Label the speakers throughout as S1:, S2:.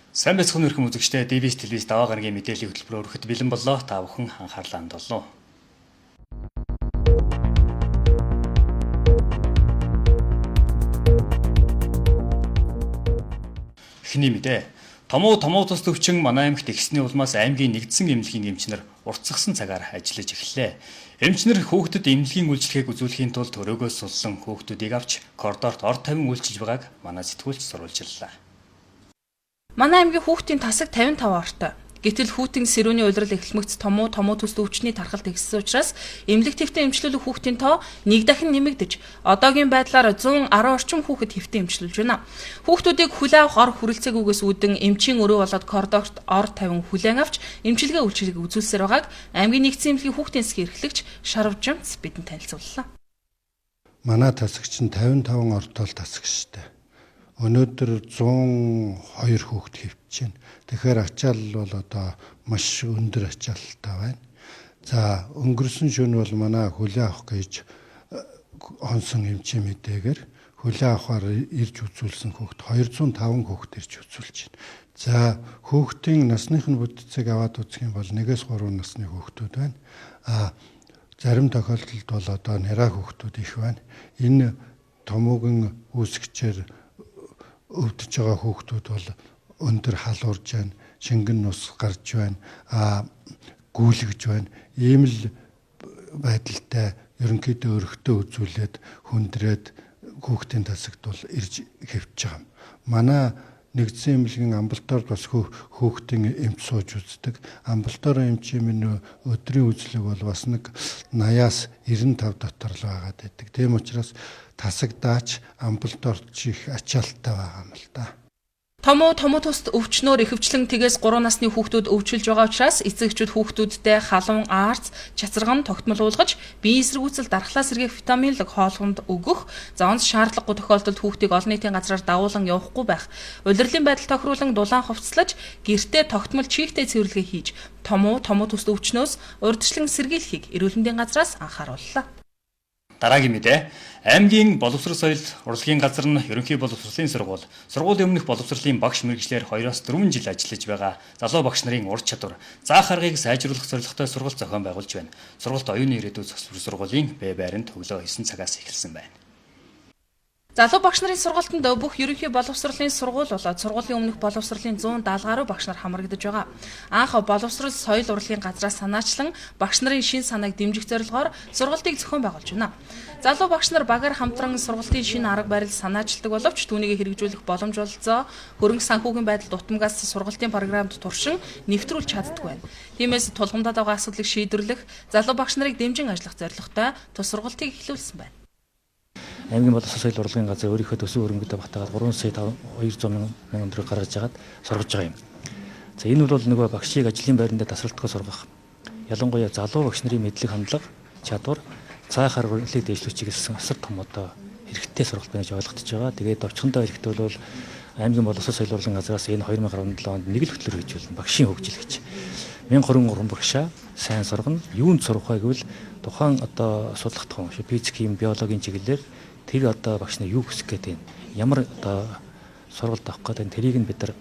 S1: Сайн байцгаана өрхөн үзэгчдээ ДВС телевиз даваа гарагийн мэдээллийн хөтөлбөрөөр өрхөд бэлэн боллоо. Та бүхэн анхаарлаа хандуулно. Эхний мэдээ. Томуу тус төвчин манай аймагт ихсний улмаас аймгийн нэгдсэн эмнэлгийн эмчнэр уртсгсан цагаар ажиллаж эхэллээ. Эмчнэр хүүхдэд эмнэлгийн үйлчлэгийг үзүүлэхийн тулд төрөөгөө сулсан хүүхдүүдийг авч коридорт ор тавин үйлчилж байгааг манай сэтгүүлч сурвалжиллаа.
S2: Манай аймгийн хүүхдийн тасаг 55 ортой. Гэтэл хүүтийн сэрүүний улирал эхлэмэгц томуу төс өвчний тархалт ихссэн учраас эмнэлэг твтэн эмчлүүлэх хүүхдийн тоо нэг дахин нэмэгдэж одоогийн байдлаар 110 орчим хүүхэд твтэн эмчлүүлж байна. Хүүхдүүдийг хүлээн авах ор хүрэлцээгүйгээс үүдэн эмчийн өрөө болоод коридорт ор тавин хүлээн авч эмчилгээ үйлчилгээг үзүүлсээр байгааг аймгийн нэгдсэн эмнэлгийн хүүхдийн засгийн эрхлэгч Шарвжамц бидэнд танилцууллаа.
S3: Манай тасагч нь 55 ортол тасагчтай. Өнөөдөр 102 хүүхэд хэвтэж байна. Тэгэхээр ачаал бол одоо маш өндөр ачаалтай байна. За өнгөрсөн шөнө бол манай хүлээн авах гэж онсон эмчийн мэдээгээр хүлээн авахар ирж үзүүлсэн хүүхэд 205 хүүхэд ирж үзүүлж байна. За хүүхдийн насных нь бүтцийг аваад үзэх юм бол 1-3 насны хүүхдүүд байна. Зарим тохиолдолд бол одоо нэраа хүүхдүүд их байна. Энэ томоогийн үүсгчээр өвдөж байгаа хүүхдүүд бол өндөр халуурж байна, шингэн нус гарч байна, гүйлгэж байна. Ийм л байдалтай ерөнхийдөө өргөтөө үзүүлээд хүндрээд хүүхдийн тасагт бол ирж хэвтэж байгаа юм. Манай нэгдсэн эмнэлгийн амбулаторид бас хүүхдийн эмч сууж үздэг. Амбулаторын эмчийн минь өдрийн үзлэг бол бас нэг 80-аас 95 дотор л байгаад байдаг. Тийм учраас тасагдаач амбулаторт чих ачаалттай байгаа юм л да.
S2: Томуу тус өвчнөөр ихэвчлэн тгээс 3 насны хүүхдүүд өвчилж байгаа учраас эцэгчүүд хүүхдүүдтэй халуун аарц, чацарган тогтмол уулгаж, биеийн эсэргүүцэл дархлаа сэргээх витаминлог хоолгонд өгөх, онц шаардлагагүй тохиолдолд хүүхдийг олон нийтийн газраар дагуулan явахгүй байх, улирлын байдал тохируулан дулаан хувцаслаж, гэртээ тогтмол чийгтэй цэвэрлэгээ хийж, томуу тус өвчнөөс урьдчилан сэргийлэхийг эрүүл мэндийн газраас анхаарууллаа.
S1: Дараагийн мэдээ. Аймгийн боловсрол соёл урлагийн газар нь ерөнхий боловсролын сургуулийн өмнөх боловсролын багш мэргэжлэр 2-4 жил ажиллаж байгаа залуу багш нарын ур чадвар, заах аргыг сайжруулах зорилготой сургалт зохион байгуулж байна. Сургалт оюуны ирээдүйн сургуулийн Б байранд өглөө 9 цагаас эхэлсэн байна.
S2: Залуу багш нарын сургалтанд бүх ерөнхий боловсролын сургууль болоод сургуулийн өмнөх боловсролын 170 гаруй багш нар хамрагдаж байгаа. Анх боловсрол соёл урлагийн газраас санаачлан багш нарын шин санааг дэмжих зорилгоор сургалтыг зохион байгуулж байна. Залуу багш нар багаар хамтран сургалтын шинэ арга барил санаачилдаг боловч түүнийг хэрэгжүүлэх боломж олцоо хөрөнгө санхүүгийн байдал дутамгаас сургалтын програмд туршин нэвтрүүлж чаддаггүй байна. Тиймээс тулгамдаад байгаа асуудлыг шийдвэрлэх, залуу багш нарыг дэмжин ажиллах зорилготой тус сургалтыг эхлүүлсэн байна.
S4: Аймгийн боловсрол соёл урлагийн газар өөрийнхөө төсөв хөрөнгөд багтаагаад 3 сая 200 мянган төгрөг гаргаж агаад сургаж байгаа юм. За энэ бол нөгөө багшийг ажлын байранд тасралтгүй сургах. Ялангуяа залуу багш нарын мэдлэг хандлага, чадвар, заах аргыг дэвшлүүлэх гэсэн асар том одоо хэрэгтэй сургалт байна гэж ойлгогдож байгаа. Тэгээд очихдоо хэрэгтэй бол аймгийн боловсрол соёл урлагийн газраас энэ 2017 онд нэг л хөтлөөр хийжүүлсэн багшийн хөгжил гэж. 1023 багшаа сайн сургана. Юунд сурах вэ гэвэл тухайн одоо судлах тухайн физик, хим, биологийн чиглэлээр тэр одоо багш нар юу хүсэх гээд байна. Ямар одоо сургалт авах гээд байна. Тэрийг нь бид нар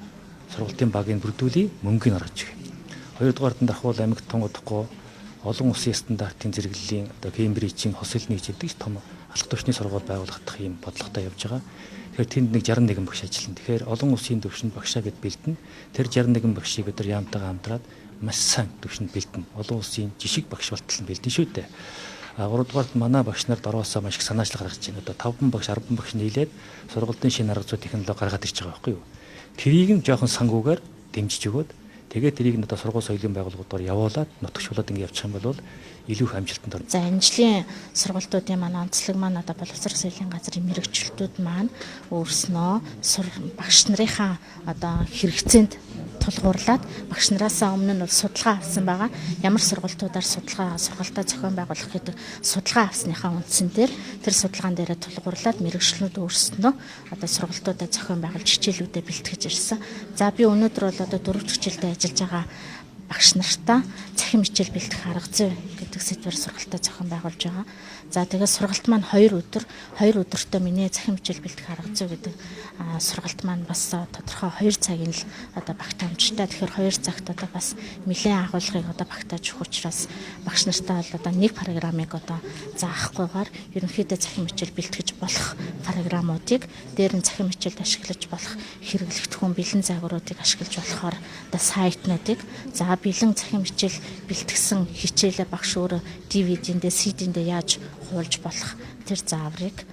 S4: сургалтын багийг бүрдүүлээ, мөнгөний гаргаж өгье. Хоёрдугаарт нь дархуул аймагт тонгодохгүй олон улсын стандартын зэрэглэлийн одоо Кембрижийн хосол нэгж гэдэг том алах төвчний сургууль байгуулах юм бодлоготой явж байгаа. Тэгэхээр тэнд нэг 61 багш ажиллана. Тэгэхээр олон улсын төвшөнд багшаа гэд бэлдэнэ. Тэр 61 багшийг бид нар яамтайгаа хамтраад маш сайн төвшөнд бэлдэнэ. Олон улсын жишг багш болтол нь бэлдэнэ шүү дээ. 3-дугаарт манай багш нарт ороосоо маш их санаачлал гаргаж байна. Одоо 5 багш 10 багш нийлээд сургалтын шинэ арга зүй технологи гаргаад ирж байгаа байхгүй юу? Тэрийг нь жоохон сангуугаар дэмжиж өгөөд тэгээд тэрийг нь одоо сургууль соёлын байгууллагуудаар явуулаад нутагчлуулаад ингэ явчих юм бол илүү их амжилтанд орно.
S5: За энэ жилийн сургалтуудын маань онцлог маань одоо боловсрол соёлын газрын мэрэгчлэлтүүд маань өөрснөө багш нарынхаа одоо хэрэгцээнд тулгуурлаад багш нараасаа өмнө нь бол судалгаа авсан байгаа. Ямар сургалтуудаар сургалтаа зохион байгуулах гэдэг судалгаа авсныхаа үндсэн дээр тэр судалгаан дээрээ тулгуурлаад мэрэгчлүүд өөрснөө одоо сургалтуудаа зохион байгуулж хичээлүүдэд бэлтгэж ирсэн. За би өнөөдөр бол одоо 4 дахь жилдээ ажиллаж байгаа багш нартаа цахим хичээл бэлтгэх арга зүй гэдэг сэдвээр сургалтаа зохион байгуулж байгаа. За тэгээд сургалт маань 2 өдөртөө миний цахим хичээл бэлтгэх арга зүй гэдэг сургалт маань бас тодорхой 2 цагийн л одоо багтаамжтай. Тэгэхээр 2 цагт одоо бас нэлээд агуулгыг одоо багтааж өгөх учраас багш нартаа бол одоо нэг программыг одоо заахгүйгээр ерөнхийдөө цахим хичээл бэлтгэж болох программуудыг дээр нь цахим хичээлд ашиглаж болох хэрэглэгдэхүүн бэлэн загваруудыг ашиглаж болохоор одоо сайтнуудыг за бэлэн цахим хичээл бэлтгэсэн хичээлээ багш өөрөө DVD-ндээ CD-ндээ яаж хуулж болох тэр зааврыг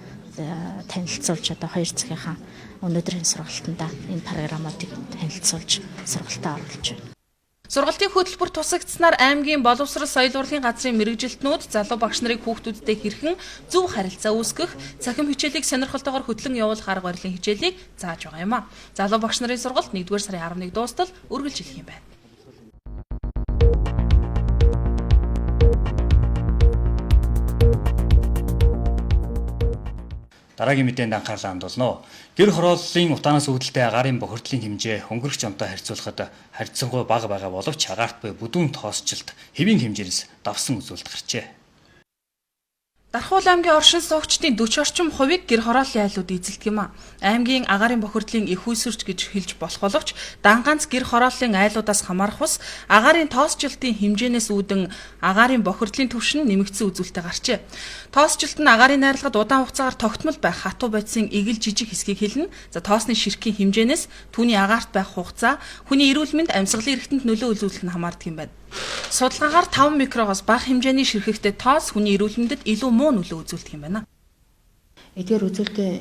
S5: танилцуулж одоо 2 цагийнхаа өнөөдрийн сургалтанда энэ программуудыг танилцуулж сургалтаа оруулж байна.
S2: Сургалтын хөтөлбөр тусагдсанаар аймгийн боловсрол соёл урлагийн газрын мэрэгжилтнүүд залуу багш нарыг хүүхдүүдтэй хэрхэн зөв харилцаа үүсгэх, цахим хичээлийг сонирхолтойгоор хөтлөн явуулах арга барилын хичээлийг зааж байгаа юм а. Залуу багш нарын сургалт 1-р сарын 11 дуустал үргэлжлэх юм байна.
S1: Дараагийн мэдээнд анхаарлаа хандуулно. Гэр хорооллын утаанаас үүдэлтэй агаарын бохирдлын хэмжээ хөнгөрөх жамтай харьцуулахад харьцангуй бага байгаа боловч агаарт буй бүдүүн тоосчлалт хэвийн хэмжээс давсан үзүүлэлт гарчээ.
S2: Дархуул аймгийн оршин суугчдын 40 орчим хувийг гэр хорооллын айлууд эзэлдэг юм а. Аймгийн агаарын бохирдлын их үүсвэрч гэж хэлж болох боловч данганц гэр хорооллын айлуудаас хамаарах ус агаарын тоосчлалтын хэмжээнээс үүдэн агаарын бохирдлын түвшин нэмэгдсэн үзүүлэлттэй гарчээ. Тоосчлалт нь агаарын найрлагад удаан хугацаагаар тогтмол байх хатуу бодисын эгэл жижиг хэсгийг хэлнэ. За тоосны ширхгийн хэмжээнээс түүний агаарт байх хугацаа, хүний эрүүл мэнд амьсгалын эрхтэнд нөлөө үзүүлэх нь хамаардаг юм байна. Судалгаагаар 5 микрогоос бага хэмжээний ширхэгтэй тоос хүний эрүүл мэндэд илүү муу нөлөө үзүүлдэг юм байна.
S6: Эдгээр үзүүлэлтийн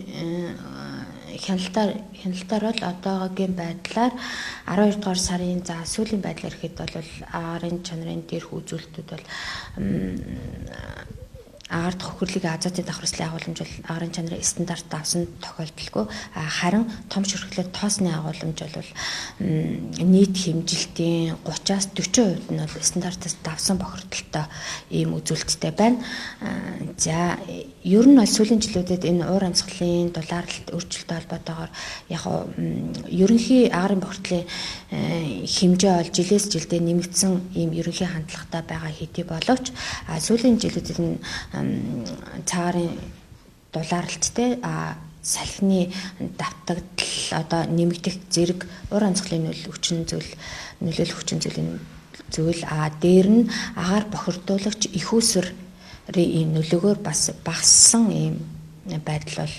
S6: хяналтаар бол одоогийн байдлаар 12 дугаар сарын за сүүлийн байдлаар ихэд бол агаарын чанарын дээрх үзүүлэлтүүд бол агаар тохирлыг азотын давхарслын агуулмж бол агаарын чанарын стандарт давсан тохиолдолгүй харин том ширхлээ тоосны агуулмж бол нийт хэмжилтийн 30-аас 40% нь бол стандартаас давсан бохирдолтой ийм үзүүлэлттэй байна. За ер нь бол сүүлийн жилүүдэд энэ уур амьсгалын дулаарлалт өөрчлөлттэй холбоотойгоор яг ерөнхий агаарын бохирдлын хэмжээ бол жилээс жилдээ нэмэгдсэн ийм ерөнхий хандлагатай байгаа хэдий боловч сүүлийн жилүүдэд нь цагаарын дулаарлалттэй салхины давтагдал одоо нэмэгдэх зэрэг уур амьсгалын нөлөөлөх хүчин зүйлийн зүйл дээр нь агаар бохирдуулагч их үүсвэрийн ийм нөлөөгөөр бас багассан ийм байдал бол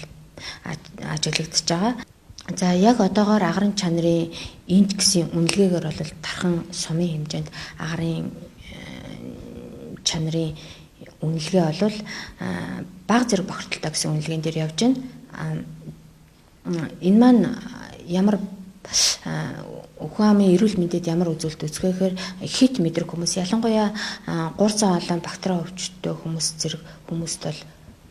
S6: ажиглагдж байгаа. За яг одоогоор агаарын чанарын индексийн үнэлгээгээр бол тархан сумын хэмжээнд агаарын чанарын үнэлгээ бол бага зэрэг бохирдолтой гэсэн үнэлгээнд дээр явж байна. Энэ маань ямар хүн амын эрүүл мэндэд ямар үзүүлэлт үзэхээр хит мэдрэг хүмүүс ялангуяа 300 олон бактери өвчтөй хүмүүст бол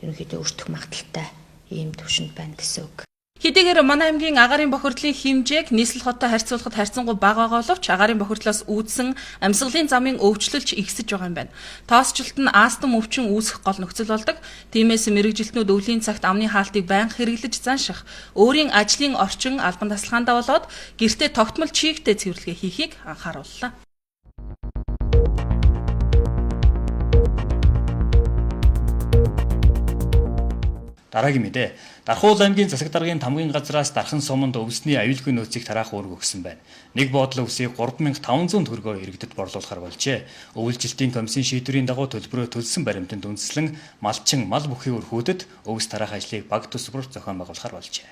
S6: ерөнхийдөө өртөх магадaltaй ийм түвшинд байна гэсэн үг.
S2: Хэдийгээр манай аймгийн агаарын бохирдлын хэмжээг нийслэл хоттой харьцуулахад харьцангуй бага байгаа боловч агаарын бохирдлоос үүдсэн амьсгалын замын өвчлөлч ихсэж байгаа юм байна. Тоосчлалт нь астм өвчин үүсэх гол нөхцөл болдог. Тиймээс мэрэгжилтнүүд өвлийн цагт амны хаалтыг байнга хэрэглэж занших, өөрийн ажлын орчин албан тасалгаандаа болоод гэртээ тогтмол чийгтэй цэвэрлэгээ хийхийг анхаарууллаа.
S1: Дараагийн мэдээ. Дархуул аймгийн засаг даргын тамгын газраас дархан суманд өвсний аюулгүй нөөцийг тараах үүрэг өгсөн байна. Нэг боодлын үсийг 3500 төгрөгөөр иргэдэд борлуулахар болжээ. Өвөлжилтийн комиссийн шийдвэрийн дагуу төлбөрөө төлсөн баримтанд үндэслэн малчин мал бүхий өрхүүдэд өвс тараах ажлыг баг төсвөр зохион байгуулахар болжээ.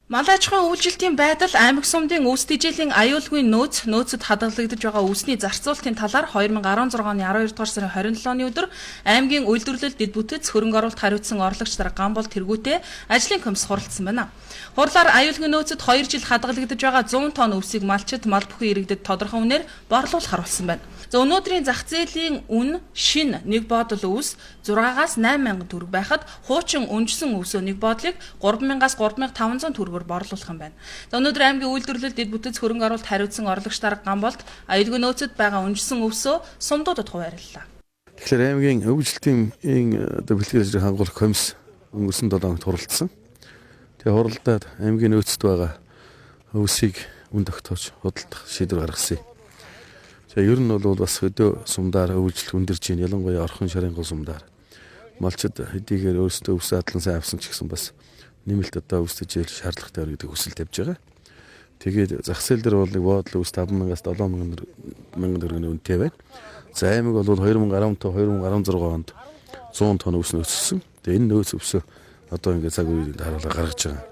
S2: Мал аж ахуйн өвөлжилтийн байдал аймаг сумдын өвс тэжээлийн аюулгүй нөөцөд хадгалагдаж байгаа өвсний зарцуулалтын талаар 2016 оны 12 дугаар сарын 27 оны өдөр аймгийн үйлдвэрлэл дэд бүтэц хөрөнгө оруулалт хариуцсан орлогч дарга Гамбол тэргүүтээ ажлын комисс хуралдсан байна. Хурлаар аюулгүй нөөцөд 2 жил хадгалагдаж байгаа 100 тонн өвсийг малчид мал бүхий иргэдэд тодорхой үнээр борлуулахар болсон байна. За өнөөдрийн зах зээлийн үн шин нэг боодол өвс 6-аас 8,000 төгрөг байхад хуучин өнжсөн өвсөө нэг боодлыг 3,000-аас 3,500 төгрөгөөр борлуулах юм байна. За өнөөдөр аймгийн үйлдвэрлэл дэд бүтэц хөрөнгө оруулалт хариуцсан орлогч дарга Гамболд аюулгүй нөөцөд байгаа өнжсөн өвсөө сумдуудад хуваарлаа.
S7: Тэгэхээр аймгийн өвөлжилтийн бэлтгэл ажрыг хангуулах комисс өнгөрсөн 7 хоногт хуралдсан. Тэгээ хуралдаад аймгийн нөөцөд байгаа өвсийг үн тогтоож худалдах шийдвэр гаргасан. За ер нь бол бас өдөө сумдаар өвлжлөх өндөрж ийн ялангуяа орхон шарын гол сумдаар малчид хэдийгээр өөрсдөө өвс адлан сайн авсан ч гэсэн бас нэмэлт одоо өвс тэжээл шаардлагатай байна гэдэг хүсэл тавьж байгаа. Тэгээд зах зээл дээр бол нэг буудлын өвс 5,000-аас 7,000 төгрөгийн үнэтэй байна. За аймаг бол 2015-2016 онд 100 тонн өвс нөөцсөн. Тэгээд энэ нөөц өвсөө одоо ингээд цаг үеийн харуулга гаргаж байгаа.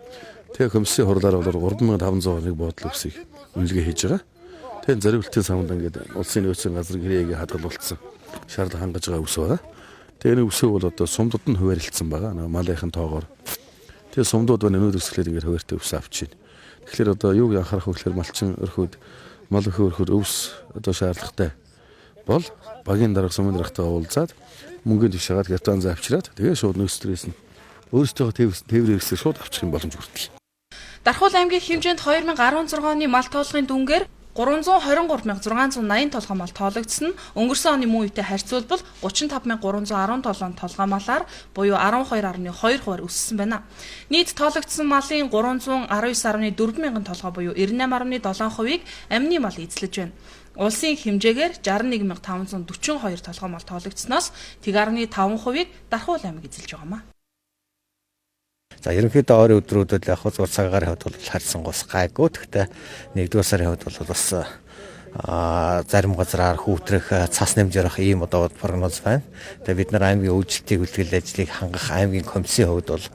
S7: Тэгээ комиссийн хурлаар бол 3,500 нэг буудлын өвсийг үнэлгээ хийж байгаа. Тэгээд зориултын самд ингээд улсын нөөцийн газар гэрээгээ хадгалуулсан шаардлага хангаж байгаа өвс байгаа. Тэгээд энэ өвсөө бол одоо сумдууд нь хуваарлцсан байгаа. Малынхын тоогоор. Тэгээд сумдууд байна өнөөдөр өсгөлээд ингээд хуваартай өвс авч байна. Тэгэхээр одоо юуг анхаарах вэ гэхээр малчин өрхөд мал өрхөд өвс одоо шаардлагатай бол багийн дарга сумын даргатайгаа уулзаад мөнгөний төвшөөд гартан завчраад тэгээ шууд нөөцлөөс нь өөрсдөө тээвэр хэрэгсээр шууд авчих юм боломж хүртэл.
S2: Дархуул аймгийн хэмжээнд 2016 оны мал тоолгын дүнгээр 323,680 толгой мал тоологдсон нь өнгөрсөн оны мөн үетэй харьцуулбал 35,317 толгой малаар буюу 12.2% өссөн байна. Нийт тоологдсон малын 319.4 мянган толгой буюу 98.7%-ийг амины мал эзлэж байна. Улсын хэмжээгээр 61,542 толгой мал тоологдсноос 1.5%-ийг Дархуул аймаг эзэлж байгаамаа.
S8: За ерөнхийдөө ойрын өдрүүдэд яг зур цагаагаар хувьд бол харьсан гос гайгүй. Гэхдээ 1-р сарын хувьд бол бас зарим газраар хүүтрэх цас нэмжээрх ийм одоо прогноз байна. Тэгээ бид нар аймгийн үйлчлэлтийг үлтгэл ажлыг хангах аймгийн комиссийн хувьд бол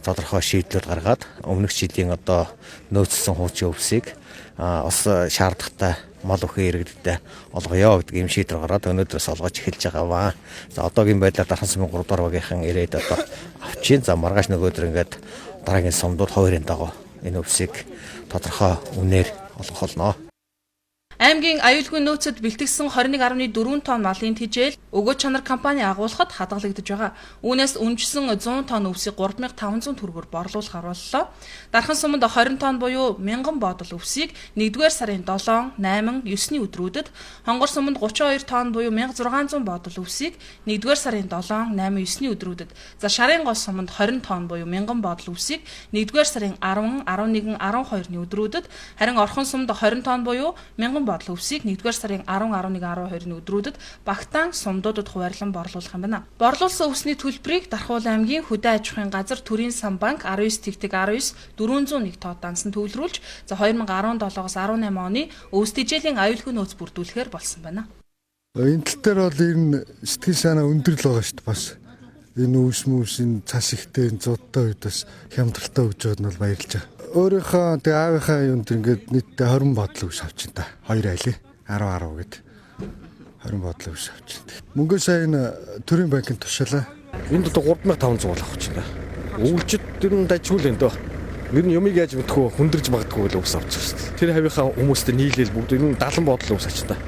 S8: тодорхой шийдлүүд гаргаад өмнөх жилийн одоо нөөцсөн хуучин өвсийг бас шаардлагатай мал бүхэн иргэдэд олгоё гэдэг ийм шийдвэр гараад өнөөдрөөс олгож эхэлж байгаа. За одоогийн байдлаар Дархан сумын 3 дугаар багийнхан ирээд одоо авчин. За маргааш нөгөөдөр ингээд дараагийн сумдууд хоёрын дагуу энэ өвсийг тодорхой үнээр олгох болно.
S2: Аймгийн аюулгүй нөөцөд бэлтгэсэн 21.4 тонн малын тэжээл өгөө чанар компани агуулхад хадгалагдаж байгаа. Үүнээс үнжсэн 100 тонн өвсийг 3,500 төгрөгөөр борлуулах харууллаа. Дархан суманд 20 тонн буюу 1000 бодол өвсийг 1-р сарын 7, 8, 9-ний өдрүүдэд, Хонгор суманд 32 тонн буюу 1600 бодол өвсийг 1-р сарын 7, 8, 9-ний өдрүүдэд, за Шарын гол суманд 20 тонн буюу 1000 бодол өвсийг 1-р сарын 10, 11, 12-ны өдрүүдэд, харин Орхон суманд 20 тонн буюу 1000 бодол өвсийг 1-р сарын 10, 11, 12-ны өдрүүдэд Багтаан сумдуудад хуваарлан борлуулах юм байна. Борлуулсан өвсний төлбөрийг Дархуул аймгийн хөдөө аж ахуйн газар Төрийн сан банк 19/19 401 тоо дансан төвлөрүүлж, за 2017-оос 18 оны өвс тэжээлийн аюулгүй нөөц бүрдүүлэхээр болсон байна.
S3: Энэ тал дээр бол энэ сэтгэл санаа өндөр л байгаа шүү дээ бас. Энэ өвс мөсийн цас ихтэй зуудтай үед бас хямдралтай өгж байгаад нь бол баярлж байгаа. Өөрийнхөө тэгээ аавынхаа юунд ингээд нийтдээ 20 бодол өвс авчин та. Хоёр айлын 10 гэд 20 бодол өвс авчин. Мөнгөө сайн Төрийн банкнд тушаалаа.
S7: Энд одоо 3,500 болох гэж байна. Өвлжид тэр нь дажгүй л энэ дөө. Ер нь юмыг яаж мэдэх вэ? Хүндэрж магадгүй л өвс авчих шүү дээ. Тэр хавийнхаа хүмүүстэй нийлээл бүгд энэ 70 бодол өвс авчих та.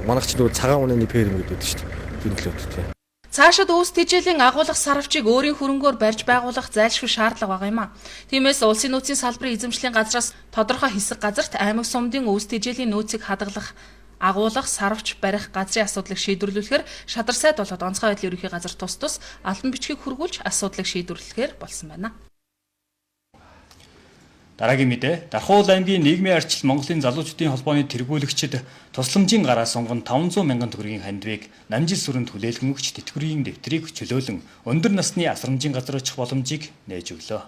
S7: Манайх ч нөгөө цагаан үнэний ферм гэдэг шүү дээ. Тэр төлөвт тийм.
S2: Цаашид өвс тэжээлийн агуулгах сарвчийг өөрийн хөрөнгөөр барьж байгуулах зайлшгүй шаардлага байгаа юм а. Тиймээс улсын нөөцийн салбарын эзэмшлийн газраас тодорхой хэсэг газарт аймаг сумдын өвс тэжээлийн нөөцийг хадгалах, агуулгах, сарвч барих газрын асуудлыг шийдвэрлэхээр шадар сайд болоод онцгой байдлын ерөнхий газар тус албан бичгийг хөргүүлж асуудлыг шийдвэрлэхээр болсон байна.
S1: Дараагийн мэдээ, Дархуул аймгийн нийгмийн арчил Монголын залуучдын холбооны тэргүүлэгчид тусламжийн гараас сонгон 500 мянган төгрөгийн хандвийг намжил сүрэнд хүлээлгэн өгч тэтгэврийн дэвтрийг чөлөөлөн өндөр насны асрамжийн газар очих боломжийг нээж өглөө.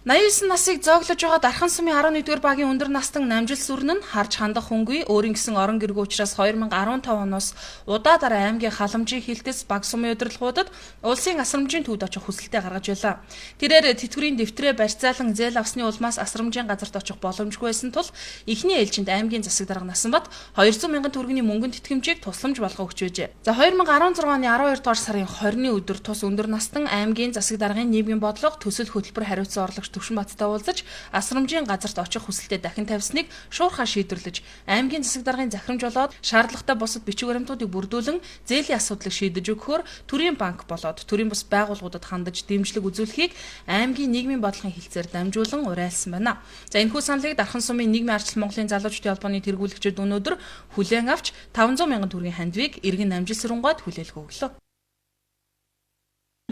S1: 89 насыг зооглож байгаа Дархан сумын 11-р багийн өндөр настан намжил сүрэн нь харж хандах хөнгүй өөрийн гэсэн орон гэргүй учраас 2015 оноос удаадараа аймгийн халамжийн хилтэс баг сумын удирдлагуудад улсын асрамжийн төвд очих хүсэлтээ гаргаж байлаа. Тэрээр тэтгэврийн дэвтрээ барьцаалан зээл авсны улмаас асрамжийн газарт очих боломжгүй байсан тул эхний ээлжинд аймгийн засаг дарга Насанбат 200 мянган төгрөгийн мөнгөнд тэтгэмжийг тусламж болгоо өгч байжээ. За 2016 оны 12 дугаар сарын 20-ны өдөр тус өндөр настан аймгийн засаг даргын нийгмийн бодлого төсөл хөтөлбөр хариуцсан орлогч Төвшинбаттай уулзаж асрамжийн газарт очих хүсэлтэд дахин тавьсныг шуурхаа шийдвэрлэж аймгийн засаг даргын захирамж болоод шаардлагатай бусад бичиг баримтуудыг бүрдүүлэн зээлийн асуудлыг шийдэж өгөхөөр Төрийн банк болоод төрийн бус байгууллагуудад хандаж дэмжлэг үзүүлэхийг аймгийн нийгмийн бодлогын хилцээр дамжуулан уриалсан байна. За энэхүү саналыг Дархан сумын нийгмийн арчил Монголын залуучдын холбооны тэргүүлэгчид өнөөдөр хүлээн авч 500 мянган төгрөгийн хандвийг иргэн намжил сүрэнгуйд хүлээлгөө өглөө.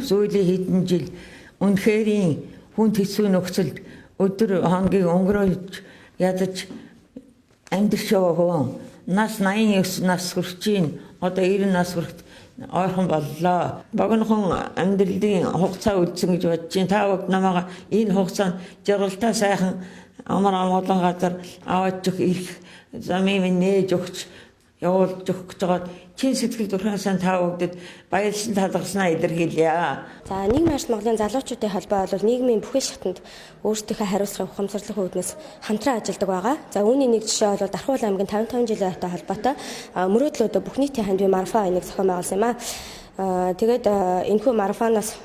S9: Сүүлийн хэдэн жил үнэхээр хүнд хэцүү нөхцөлд өдөр хоногийн өнгөрөөж ядаж амьдрч байгаа нас 89 нас хүрч чинь одоо 90 нас хүрт ойрхон боллоо. Богинохон амьдралын хугацаа үлдсэн гэж бодож чинь та бүгд намайг энэ хугацаанд жаргалтай сайхан амар амгалан газар аваад ирэх замын минь нээж өгч явуулж өгч байгаа чин сэтгэл зүрхээсээ та бүгдэд баярлан талархснаа илэрхийлье.
S10: За нийгмийн ард Монголын залуучуудын холбоо бол нийгмийн бүхэл шатанд өөрсдийнхөө хариуцлага ухамсарлах үүднээс хамтран ажилладаг байгаа. За үүний нэг жишээ бол Дархуул аймгийн 55 жилийн хойтой холбоотой мөрөөдлөд бүх нийтийн хандив марафон энийг зохион байгуулсан юм аа. Тэгээд энэхүү марафоноос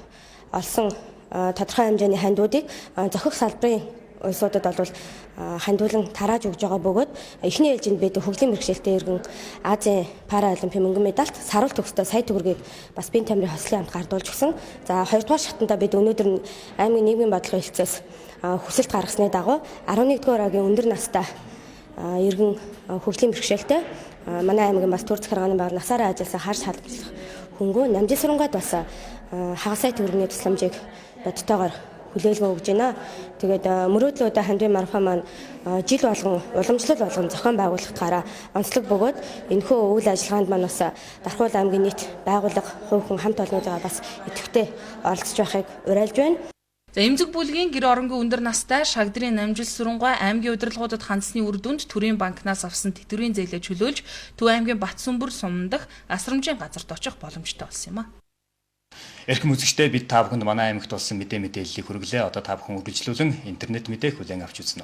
S10: олсон тодорхой хэмжээний хандиудыг зохих салбарын улсуудад бол хандуулан тарааж өгж байгаа бөгөөд эхний ээлжинд байдаг хөгжлийн бэрхшээлтэй иргэн Азийн параолимпийн мөнгөн медальт саруулт төгсдөө сая төгрөгийг бас бие тамирын хослын хамт гардуулж өгсөн. За хоёрдугаар шатанда бид өнөөдөр аймгийн нийгмийн бодлогын хэлтсээс хүсэлт гаргасны дагуу 11-р агийн өндөр настай иргэн хөгжлийн бэрхшээлтэй манай аймгийн бас төр захиргааны байгууллага насаараа ажилласан харж халдварлах хөнгөө намжил сурангад бас хагас сая төгрөгийн тусламжийг бодтойгоор хүлээлгөө өгж байна. Тэгээд мөрөөдлөөдөө хандив марафон маань жил болгон уламжлал болгон зохион байгуулахаараа онцлог бөгөөд энэхүү үйл ажиллагаанд маань бас Дархуул аймгийн нийт байгууллага хувь хүн хамт олонныгаа бас идэвхтэй оролцож байхыг уриалж байна.
S2: За эмзэг бүлгийн гэр оронгийн өндөр настай шагдрын намжил сүрэнгүй аймгийн удирдлагуудад хандсны үр дүнд төрийн банкнаас авсан тэтгэврийн зээлээ чөлөөлж Төв аймгийн Батсүмбэр суман дахь асрамжийн газарт очих боломжтой болсон юм а.
S1: Эрхэм үзэгчдээ бид та бүхэнд манай аймагт болсон мэдээллийг хүргэлээ. Одоо та бүхэн үргэлжлүүлэн интернет мэдээг хүлээн авч үзнэ.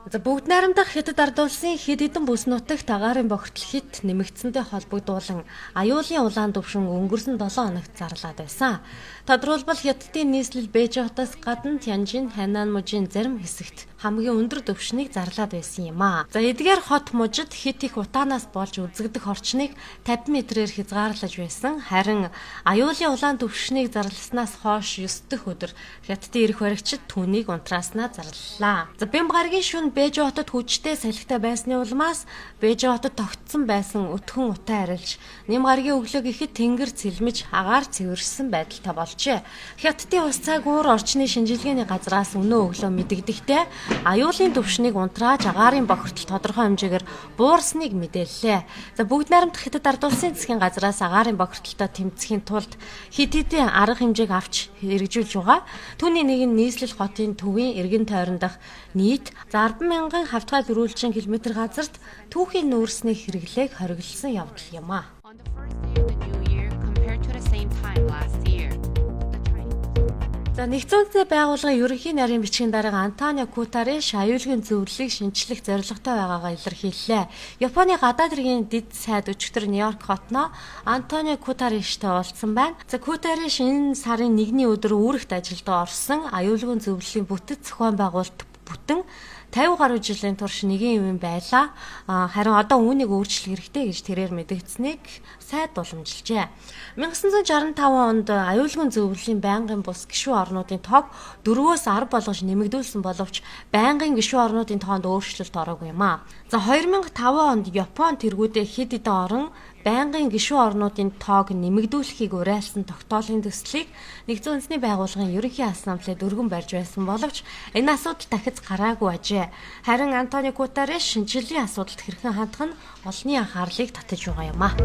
S11: За бүгд найрамдах Хятад ард улсын хэд хэдэн бүс нутагт агаарын бохирдол хит нэмэгдсэнтэй холбогдуулан аюулын улаан төвшин өнгөрсөн 7 хоногт зарлаад байсан. Тодорхойлбол Хятадын нийслэл Бээжиотоос гадна Тянжин, Хайнан мужийн зарим хэсэгт хамгийн өндөр төвшнийг зарлаад байсан юм а. За эдгээр хот мужид хит их утаанаас болж үзэгдэх орчныг 50 метрээр хязгаарлаж байсан. Харин аюулын улаан төвшнийг зарласнаас хойш 9 дахь өдөр Хятадын эрх баригчид түүнийг унтрааснаа зарлалаа. За Бямбгаргийн шөнө Бээжиотод хүчтэй салхитай байсны улмаас Бээжиотод тогтсон байсан өтгөн утаа арилж Нямгаргийн өглөөг ихэд тэнгэр цэлмэж агаар цэвэрсэн байдалтай болжээ. Хятадын ус цаг уур орчны шинжилгээний газраас өнөө өглөө мэдэгдэхдээ аюулын төвшнийг унтрааж агаарын бохирдол тодорхой хэмжээгээр буурсныг мэдээллээ. За бүгд найрамдах Хятад ард улсын засгийн газраас агаарын бохирдолтой тэмцэхийн тулд хэд хэдэн арга хэмжээг авч хэрэгжүүлж байгаа. Түүний нэг нь нийслэл хотын төвийн эргэн тойрон дах нийт 10,000 хавтгай дөрвөлжин км газарт түүхийн нүүрсний хэрэглээг хориглосон явдал юм а. За нэгдсэн үндэсний байгууллагын ерөнхий нарийн бичгийн дарга Антонио Гутерриш аюулгүй зөвлөлийг шинчлэх зорилготой байгаагаа илэрхийллээ. Японы гадаад хэргийн дэд сайд өчигдөр Нью-Йорк хотноо Антонио Гутерриштэй уулзсан байна. За Гутерриш энэ сарын 1-ний өдөр үүрэгт ажилд орсон аюулгүй зөвлөлийн бүтэц зохион байгуулалт бүтэн 50 гаруй жилийн турш нэгэн юм байлаа. Харин одоо үүнийг өөрчлөх хэрэгтэй гэж тэрээр мэдэгдсэнийг сайд уламжилжээ. 1965 онд аюулгүй зөвлөлийн байнгын бус гишүүн орнуудын тоог 4-өөс 10 болгож нэмэгдүүлсэн боловч байнгын гишүүн орнуудын тоонд өөрчлөлт ороогүй юм а. За 2005 онд Япон тэргүүдээ хэд хэдэн орн байнгын гишүүн орнуудын тоог нэмэгдүүлэхийг уриалсан тогтоолын төслийг нэгдсэн үндэсний байгууллагын ерөнхий ассамблед өргөн барьж байсан боловч энэ асуудал дахиж гараагүй ажээ. Харин Антонио Гутерриш шинжилгээ асуудалд хэрхэн хандах нь олонний анхаарлыг татаж байгаа юм а.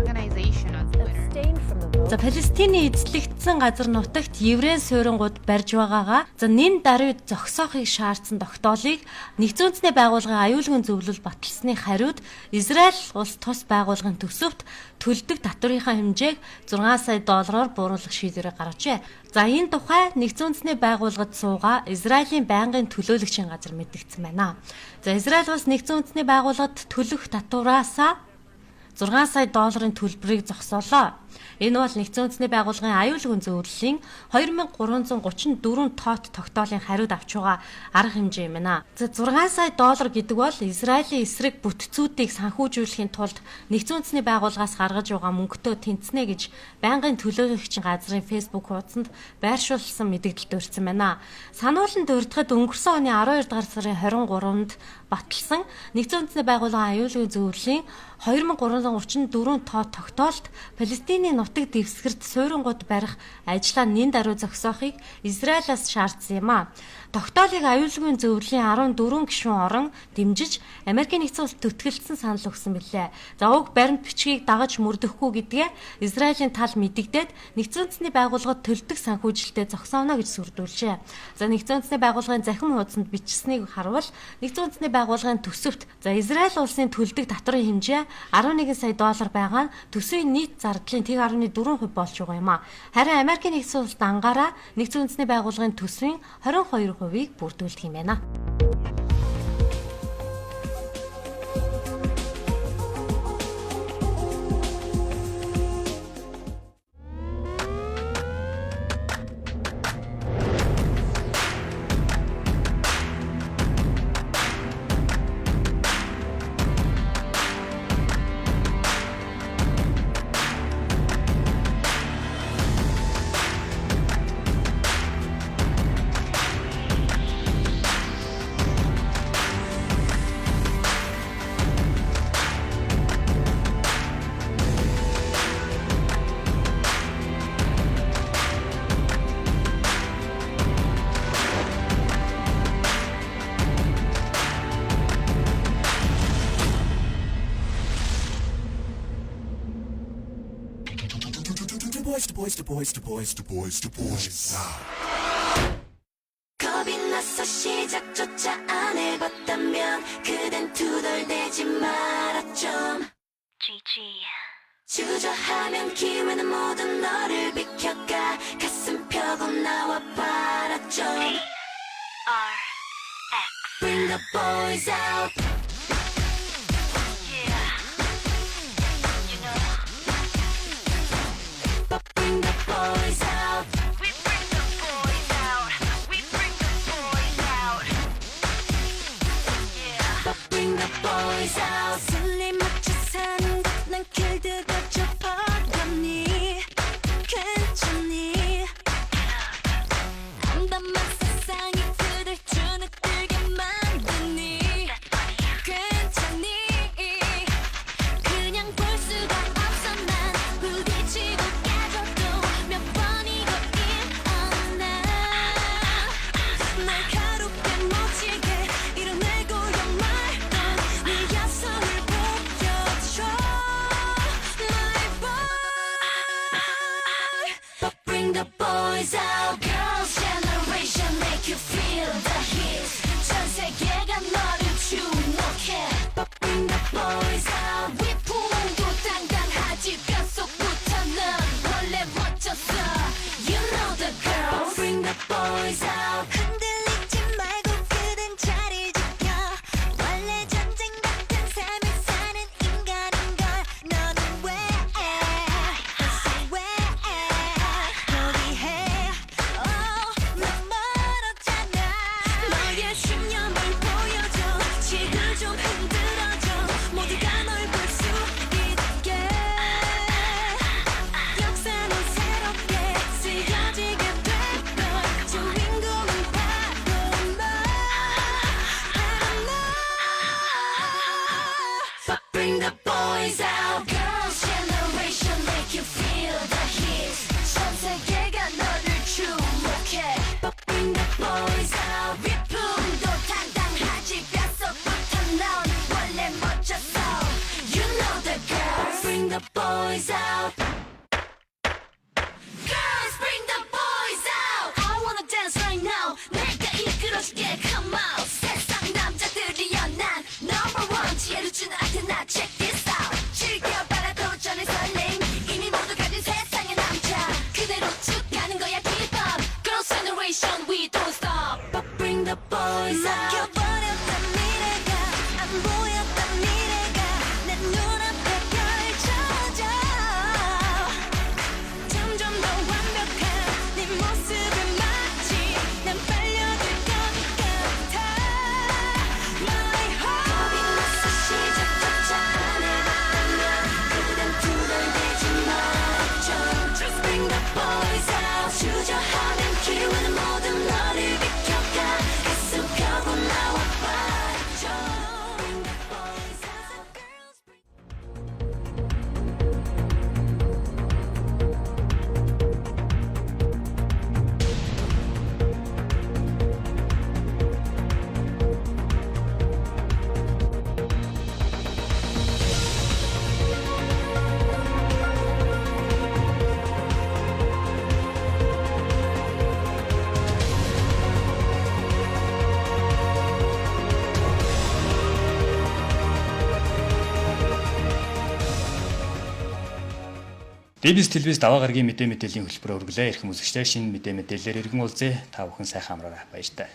S11: За Палестины эзлэгдсэн газар нутагт еврей суйрангууд барьж байгаагаа за нэн даруйд зогсоохыг шаардсан тогтоолыг нэгдсэн үндэсний байгууллагын аюулгүй зөвлөл баталсны хариуд Израиль улс тус байгууллагын төсөвт төлдөг татврынхаа хэмжээг 6 сая доллараар бууруулах шийдвэрийг гаргажээ. За энэ тухай нэгдсэн үндэсний байгууллагад суугаа Израилийн байнгын төлөөлөгчийн газар мэдгдсэн байна. За Израиль улс нэгдсэн үндэсний байгууллагад төлөх татвараасаа 6 сая долларын төлбөрийг зогсоолоо. Энэ бол нэгдсэн үндэсний байгууллагын аюулгүй зөвлөлийн 2334 тоот тогтоолын хариуд авч байгаа арга хэмжээ юм байна. За 6 сая доллар гэдэг бол Израилийн эсрэг бүтцүүдийг санхүүжүүлэхийн тулд нэгдсэн үндэсний байгууллагаас гаргаж байгаа мөнгөтэй тэнцэнэ гэж байнгын төлөөлөгчийн газрын Facebook хуудсанд байршуулсан мэдээлэл дурдсан байна. Сануулын дурдахад өнгөрсөн оны 12 дугаар сарын 23-нд баталсан нэгдсэн үндэсний байгууллагын аюулгүй зөвлөлийн 2334 тоот тогтоолт Палестины Палестиний нутаг дэвсгэрт суйрангууд барих ажлаа нэн даруй зогсоохыг Израилаас шаардсан юм а. Тогтоолыг аюулгүй зөвлөлийн 14 гишүүн орон дэмжиж Америкийн нэгдсэн улс төтгөлдсөн санал өгсөн билээ. За уг баримт бичгийг дагаж мөрдөхгүй гэдгээ Израилийн тал мэдэгдээд нэгдсэн үндэсний байгууллагад төлдөг санхүүжилтэд зогсооно гэж сүрдүүлжээ. За нэгдсэн үндэсний байгууллагын захим хуудсанд бичсэнийг харвал нэгдсэн үндэсний байгууллагын төсөвт за Израиль улсын төлдөг татварын хэмжээ 11 сая доллар байгаа нь төсвийн нийт зардлын 1.4% болж байгаа юм а. Харин Америкийн нэгдсэн улсад ангаараа нэгдсэн үндэсний байгууллагын төсвийн 22% бүрдүүлдэг юм байна.
S12: 겁이 나서 시작조차 안 해봤다면 그댄 투덜대지 마라 좀 주저하면 기회는 모두 너를 비켜가 가슴 펴고 나와 봐라 좀 Bring the boys out Bring the boys out. We bring the boys out. We bring the boys out. Yeah. Bring the boys out. 슬림맞춰 사는 것난 길드가 접어가니 괜찮니? 담담한 세상이 그댈 주눅들게 만드니 괜찮니? 그냥 볼 수가 없어 난 부딪히고 Bring the boys out, girls generation make you feel the heat. 전 세계가 너를 주목해. But bring the boys out, 위풍도 당당하지 뼛속부터는 원래 멋졌어. You know the girls. Bring the boys out. 흔들리지 말고 그댄 자리 지켜. 원래 전쟁 같은 삶을 사는 인간인 걸 너는 왜? Bring the boys out, girls generation make you feel the heat. 전 세계가 너를 주목해. But bring the boys out, 위풍도 당당하지 뼛속부터 넌 원래 멋졌어. You know the girls. Bring the boys out. Girls, bring the boys out. I wanna dance right now. 내가 이끌어줄게, come out. 세상 남자들이여 난 number one. 지혜를 주는 아테나, check this out. 즐겨봐라 도전의 설렘. 이미 모두 가진 세상의 남자. 그대로 쭉 가는 거야 keep up. Girls generation we don't stop. But bring the boys out. 막혀버렸던 미래가 안 보였던 미래가 내 눈앞에 펼쳐져. 점점 더 완벽한 네 모습을 마치 난 빨려들 것 같아. My heart. 겁이 나서 시작조차 안 해봤다면 그댄 투덜대지 말았죠. Just bring the boys out. 주저하면 기회는 모두 너
S1: ДБС телевиз даваа гарагийн мэдээллийн хөтөлбөрөөр өргөлөө. Ирэх үзэгчдээ шинэ мэдээлэлээр иргэн уулзъя. Та бүхэн сайхан амраарай. Баяртай.